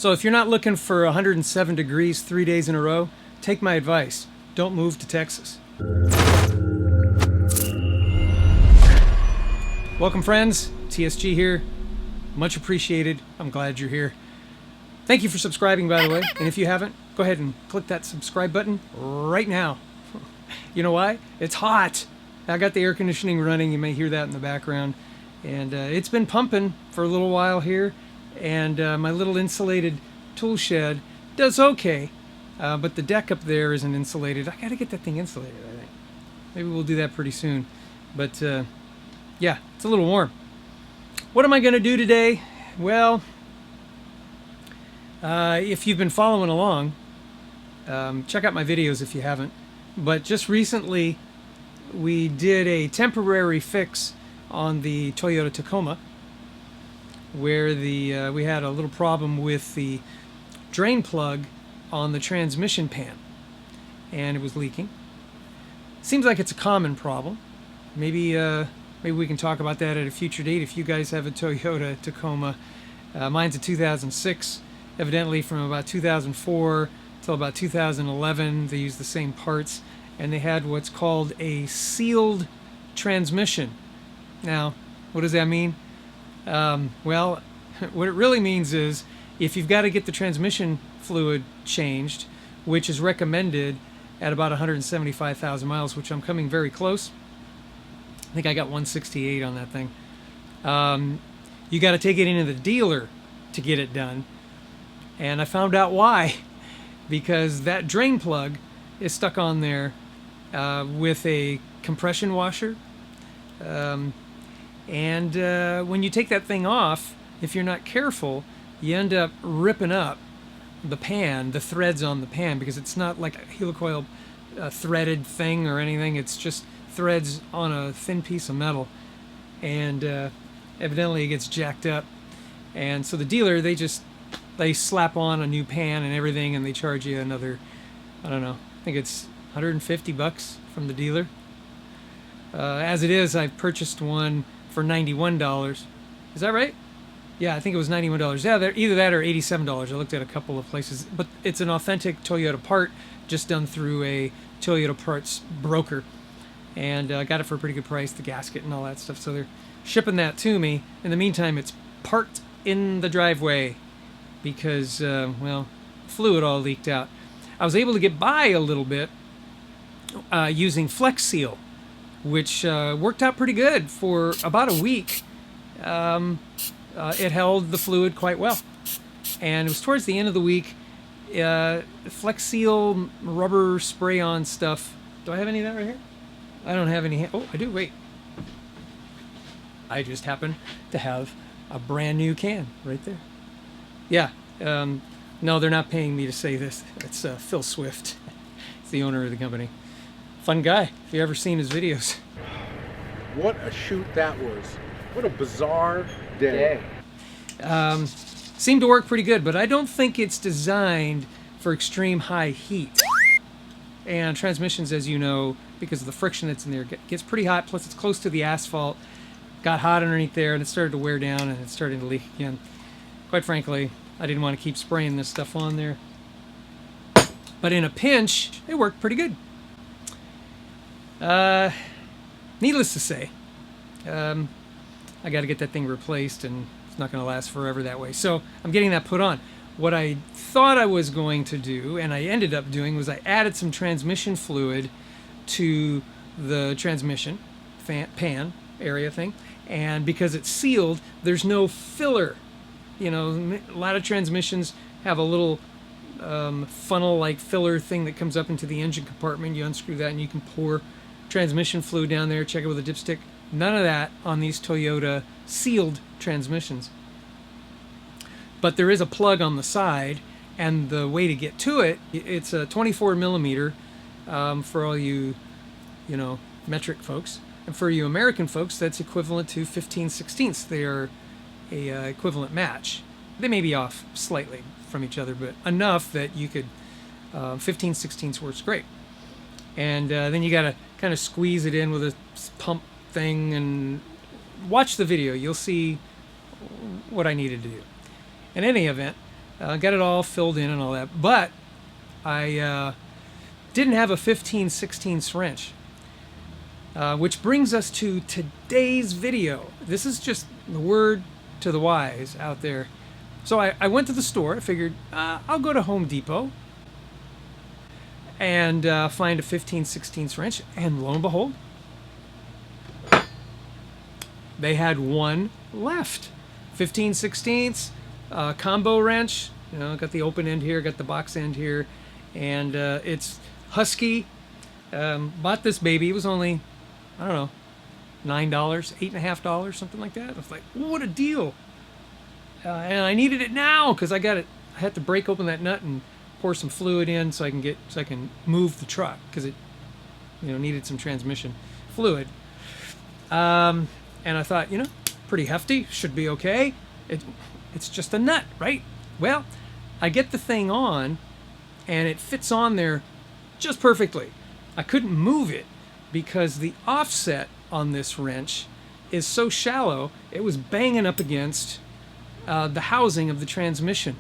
So if you're not looking for 107 degrees 3 days in a row, take my advice. Don't move to Texas. Welcome friends, TSG here. Much appreciated. I'm glad you're here. Thank you for subscribing, by the way. And if you haven't, go ahead and click that subscribe button right now. You know why? It's hot. I got the air conditioning running. You may hear that in the background. And it's been pumping for a little while here. And my little insulated tool shed does okay. But the deck up there isn't insulated. I got to get that thing insulated, I think. Maybe we'll do that pretty soon. But yeah, it's a little warm. What am I going to do today? Well, if you've been following along, check out my videos if you haven't. But just recently, we did a temporary fix on the Toyota Tacoma, where we had a little problem with the drain plug on the transmission pan, and it was leaking. Seems like it's a common problem. Maybe we can talk about that at a future date if you guys have a Toyota Tacoma. Mine's a 2006. Evidently from about 2004 till about 2011 they used the same parts, and they had what's called a sealed transmission. Now, what does that mean? Well, what it really means is if you've got to get the transmission fluid changed, which is recommended at about 175,000 miles, which I'm coming very close. I think I got 168 on that thing. You got to take it into the dealer to get it done. And I found out why. Because that drain plug is stuck on there with a compression washer. And when you take that thing off, if you're not careful, you end up ripping up the pan, the threads on the pan, because it's not like a helicoil threaded thing or anything. It's just threads on a thin piece of metal, and evidently it gets jacked up. And so the dealer, they slap on a new pan and everything, and they charge you another, I don't know, I think it's $150 from the dealer. As it is, I've purchased one for $91. Is that right? Yeah, I think it was $91. Yeah, either that or $87. I looked at a couple of places, but it's an authentic Toyota part, just done through a Toyota parts broker, and I got it for a pretty good price, the gasket and all that stuff. So they're shipping that to me. In the meantime, it's parked in the driveway because, well, fluid all leaked out. I was able to get by a little bit using Flex Seal, which worked out pretty good for about a week. It held the fluid quite well, and it was towards the end of the week. Flex Seal rubber spray-on stuff. Do I have any of that right here? I don't have any. Oh, I do. Wait. I just happen to have a brand new can right there. Yeah. No, they're not paying me to say this. It's Phil Swift. It's the owner of the company. Fun guy. If you've ever seen his videos. What a shoot that was. What a bizarre day. Seemed to work pretty good, but I don't think it's designed for extreme high heat. And transmissions, as you know, because of the friction that's in there, gets pretty hot. Plus, it's close to the asphalt. Got hot underneath there, and it started to wear down, and it's starting to leak again. Quite frankly, I didn't want to keep spraying this stuff on there. But in a pinch, it worked pretty good. Needless to say, I got to get that thing replaced, and it's not going to last forever that way. So I'm getting that put on. What I thought I was going to do, and I ended up doing, was I added some transmission fluid to the transmission pan area thing. And because it's sealed, there's no filler. You know, a lot of transmissions have a little funnel-like filler thing that comes up into the engine compartment. You unscrew that and you can pour transmission fluid down there, check it with a dipstick. None of that on these Toyota sealed transmissions. But there is a plug on the side, and the way to get to it, it's a 24 millimeter for all you metric folks. And for you American folks, that's equivalent to 15/16. They are a equivalent match. They may be off slightly from each other, but enough that you could 15/16 works great. And then you got to kind of squeeze it in with a pump thing, and watch the video. You'll see what I needed to do. In any event, Got it all filled in and all that, but I didn't have a 15/16 wrench. Which brings us to today's video. This is just the word to the wise out there. So I went to the store. I figured I'll go to Home Depot and find a 15/16 wrench. And lo and behold, they had one left. 15/16 combo wrench. You know, got the open end here, got the box end here, and it's Husky. Bought this baby. It was only, I don't know, $9, $8.50, something like that. I was like, what a deal! And I needed it now because I had to break open that nut and pour some fluid in so I can move the truck because it, needed some transmission fluid. And I thought, pretty hefty, should be okay. It's just a nut, right? Well, I get the thing on, and it fits on there just perfectly. I couldn't move it because the offset on this wrench is so shallow, it was banging up against the housing of the transmission.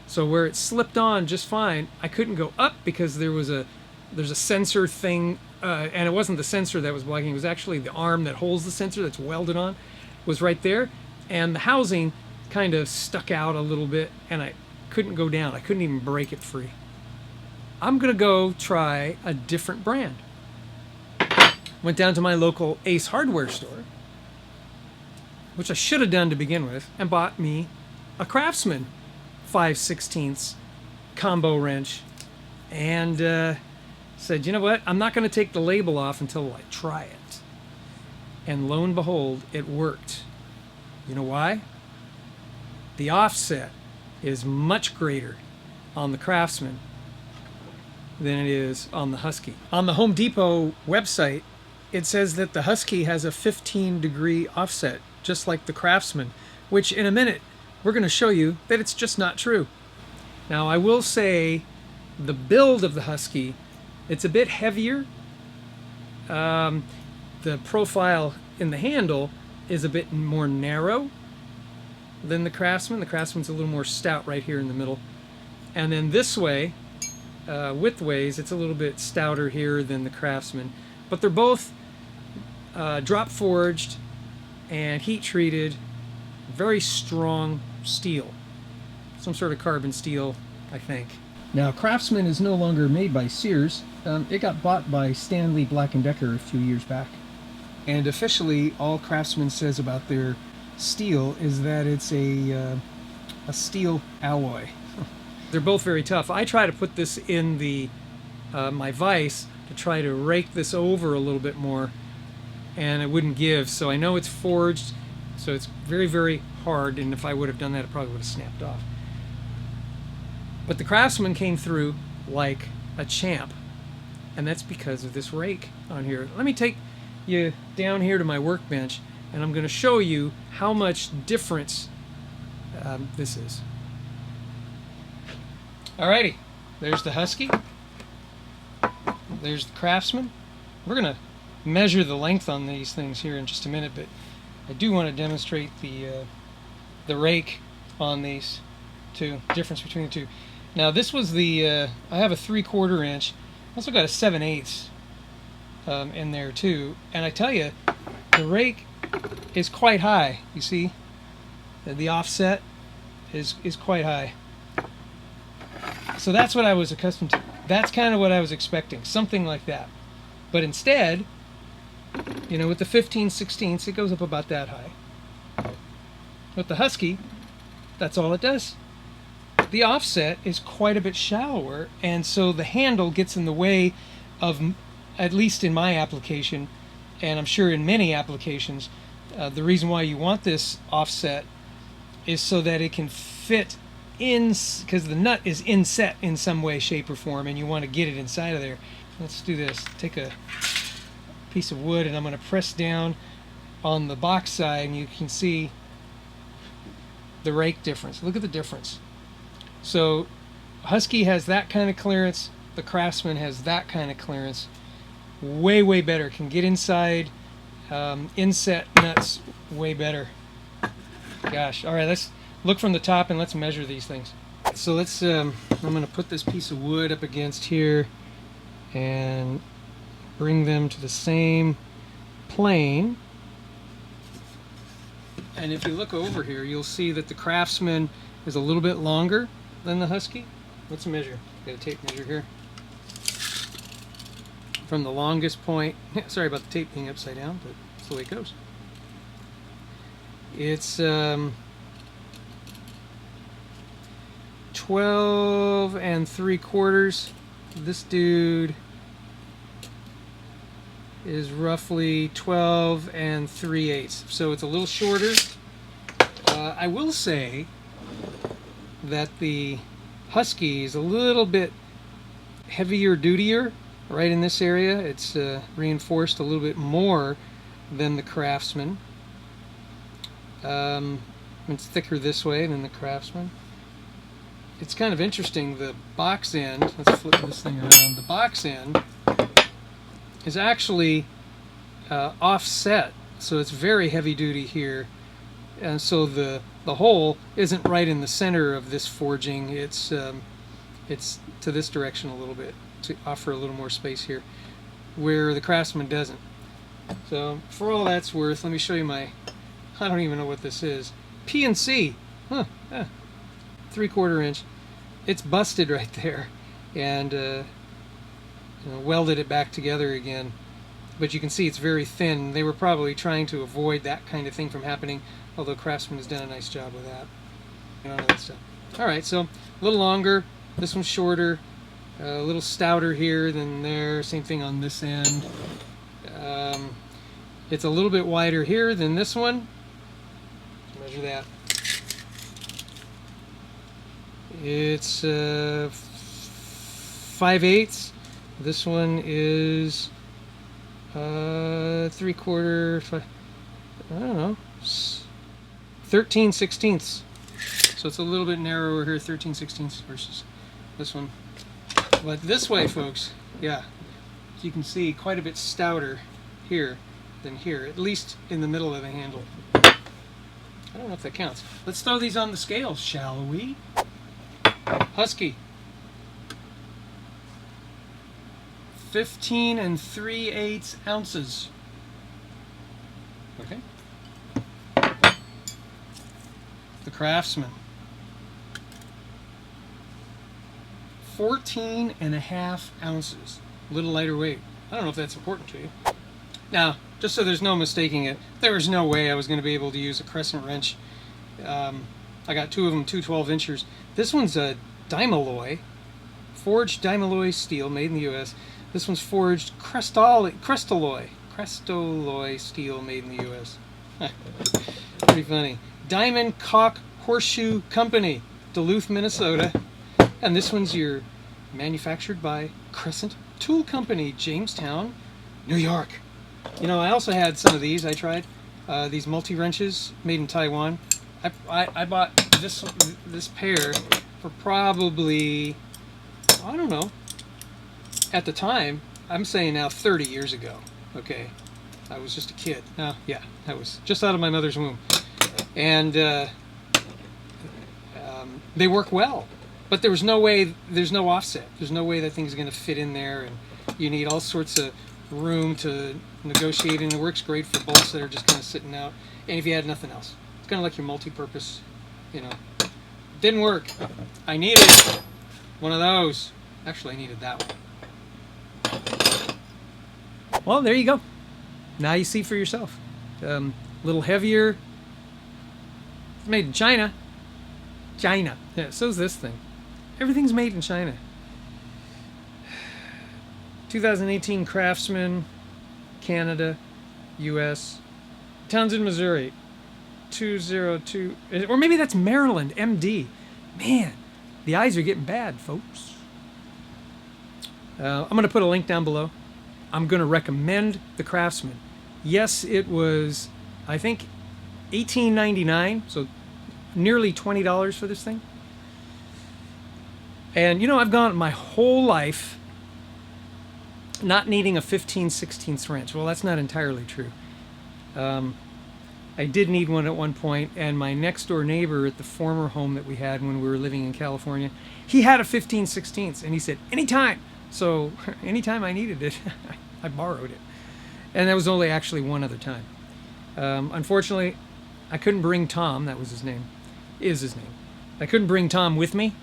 So where it slipped on just fine, I couldn't go up because there's a sensor thing, and it wasn't the sensor that was blocking, it was actually the arm that holds the sensor that's welded on, was right there, and the housing kind of stuck out a little bit, and I couldn't go down. I couldn't even break it free. I'm gonna go try a different brand. Went down to my local Ace Hardware store, which I should have done to begin with, and bought me a Craftsman 5/16 combo wrench, and said, you know what, I'm not going to take the label off until I try it. And lo and behold, it worked. You know why? The offset is much greater on the Craftsman than it is on the Husky. On the Home Depot website, it says that the Husky has a 15-degree offset, just like the Craftsman, which in a minute we're going to show you that it's just not true. Now, I will say the build of the Husky, it's a bit heavier. The profile in the handle is a bit more narrow than the Craftsman. The Craftsman's a little more stout right here in the middle. And then this way, widthways, it's a little bit stouter here than the Craftsman. But they're both drop forged and heat treated, very strong steel. Some sort of carbon steel, I think. Now, Craftsman is no longer made by Sears. It got bought by Stanley Black & Decker a few years back. And officially, all Craftsman says about their steel is that it's a steel alloy. They're both very tough. I try to put this in the my vise to try to rake this over a little bit more, and it wouldn't give. So I know it's forged, so it's very, very hard, and if I would have done that, it probably would have snapped off. But the Craftsman came through like a champ, and that's because of this rake on here. Let me take you down here to my workbench, and I'm going to show you how much difference this is. Alrighty, there's the Husky. There's the Craftsman. We're going to measure the length on these things here in just a minute, but I do want to demonstrate the rake on these two, difference between the two. Now this was the, I have a 3/4 inch, I also got a 7/8 in there too, and I tell you, the rake is quite high. You see, the offset is quite high. So that's what I was accustomed to. That's kind of what I was expecting, something like that. But instead, with the 15/16, it goes up about that high. With the Husky, that's all it does. The offset is quite a bit shallower, and so the handle gets in the way of, at least in my application, and I'm sure in many applications, the reason why you want this offset is so that it can fit in, because the nut is inset in some way, shape, or form, and you want to get it inside of there. Let's do this. Take a piece of wood, and I'm going to press down on the box side, and you can see the rake difference. Look at the difference. So Husky has that kind of clearance, the Craftsman has that kind of clearance. Way, way better. Can get inside inset nuts way better. Gosh. All right, look from the top and let's measure these things. So let's, I'm going to put this piece of wood up against here and bring them to the same plane. And if you look over here, you'll see that the Craftsman is a little bit longer than the Husky. Let's measure. Got a tape measure here. From the longest point, sorry about the tape being upside down, but that's the way it goes. It's 12 3/4. This dude is roughly 12 3/8. So it's a little shorter. I will say that the Husky is a little bit heavier dutier right in this area. It's reinforced a little bit more than the Craftsman. It's thicker this way than the Craftsman. It's kind of interesting, the box end, let's flip this thing around, the box end is actually offset, so it's very heavy duty here, and so the hole isn't right in the center of this forging. It's to this direction a little bit to offer a little more space here, where the Craftsman doesn't. So for all that's worth, let me show you my, I don't even know what this is, PNC, 3/4 inch. It's busted right there, and welded it back together again. But you can see it's very thin. They were probably trying to avoid that kind of thing from happening, although Craftsman has done a nice job with that. None of that stuff. All right, so a little longer. This one's shorter, a little stouter here than there. Same thing on this end. It's a little bit wider here than this one. Measure that. It's 5/8. This one is 3/4. I don't know. 13/16. So it's a little bit narrower here, 13/16 versus this one. But this way, folks, yeah, as you can see, quite a bit stouter here than here, at least in the middle of the handle. I don't know if that counts. Let's throw these on the scales, shall we? Husky, 15 3/8 ounces. Okay. The Craftsman, 14.5 ounces. A little lighter weight. I don't know if that's important to you. Now, just so there's no mistaking it, there was no way I was going to be able to use a crescent wrench. I got two of them, 2 12-inchers. This one's a Dymaloy, forged Dymaloy steel, made in the U.S. This one's forged Crestaloy steel, made in the U.S. Pretty funny. Diamond Cock Horseshoe Company, Duluth, Minnesota. And this one's manufactured by Crescent Tool Company, Jamestown, New York. You know, I also had some of these. I tried these multi-wrenches made in Taiwan. I bought this pair for probably, I don't know, at the time, I'm saying now 30 years ago. Okay, I was just a kid. Yeah, I was just out of my mother's womb. And they work well. But there's no way, there's no offset. There's no way that thing's going to fit in there, and you need all sorts of room to negotiate, and it works great for bolts that are just kind of sitting out. And if you had nothing else, it's kind of like your multi-purpose, you know. Didn't work. I needed one of those. Actually, I needed that one. Well, there you go. Now you see for yourself. A little heavier. It's made in China. China. Yeah, so's this thing. Everything's made in China. 2018 Craftsman, Canada, U.S. Townsend, Missouri. 202, or maybe that's Maryland, MD. Man, the eyes are getting bad, folks. I'm going to put a link down below. I'm going to recommend the Craftsman. Yes, it was, I think, $18.99, so nearly $20 for this thing. And, you know, I've gone my whole life not needing a 15/16 wrench. Well, that's not entirely true. I did need one at one point, and my next door neighbor at the former home that we had when we were living in California, he had a 15/16, and he said, anytime. So anytime I needed it, I borrowed it. And that was only actually one other time. Unfortunately, I couldn't bring Tom, that was his name, is his name. I couldn't bring Tom with me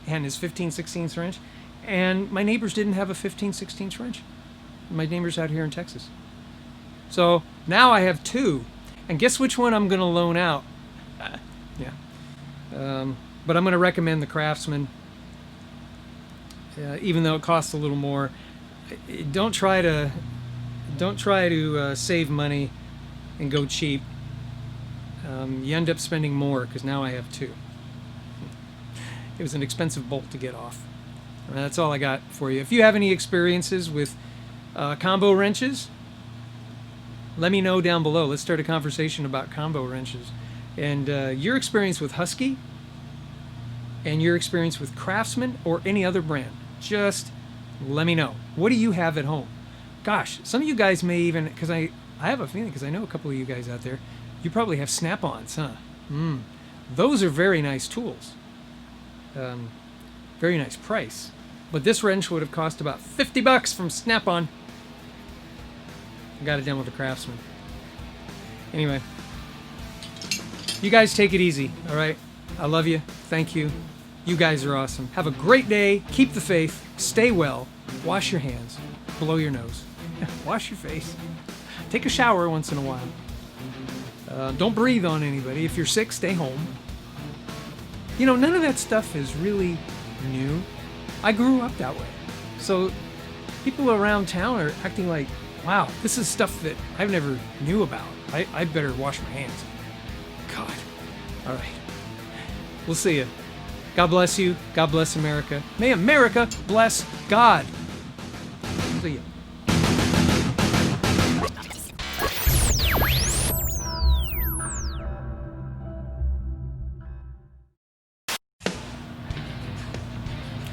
and his 15/16 wrench, and my neighbors didn't have a 15/16 wrench. My neighbors out here in Texas. So now I have two. And guess which one I'm going to loan out? Yeah. But I'm going to recommend the Craftsman, even though it costs a little more. Don't try to save money and go cheap. You end up spending more because now I have two. It was an expensive bolt to get off. That's all I got for you. If you have any experiences with combo wrenches, let me know down below. Let's start a conversation about combo wrenches. And your experience with Husky and your experience with Craftsman or any other brand. Just let me know. What do you have at home? Gosh, some of you guys may even, because I have a feeling, because I know a couple of you guys out there, you probably have Snap-ons, huh? Those are very nice tools. Very nice price. But this wrench would have cost about $50 from Snap-on. I got it done with the Craftsman. Anyway, you guys take it easy, all right? I love you. Thank you. You guys are awesome. Have a great day. Keep the faith. Stay well. Wash your hands. Blow your nose. Wash your face. Take a shower once in a while. Don't breathe on anybody. If you're sick, stay home. You know, none of that stuff is really new. I grew up that way. So people around town are acting like, wow, this is stuff that I've never knew about. I better wash my hands. God. All right. We'll see you. God bless you. God bless America. May America bless God. See you.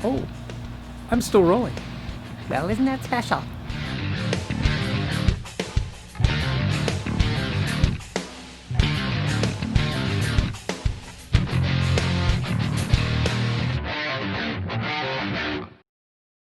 Oh, I'm still rolling. Well, isn't that special?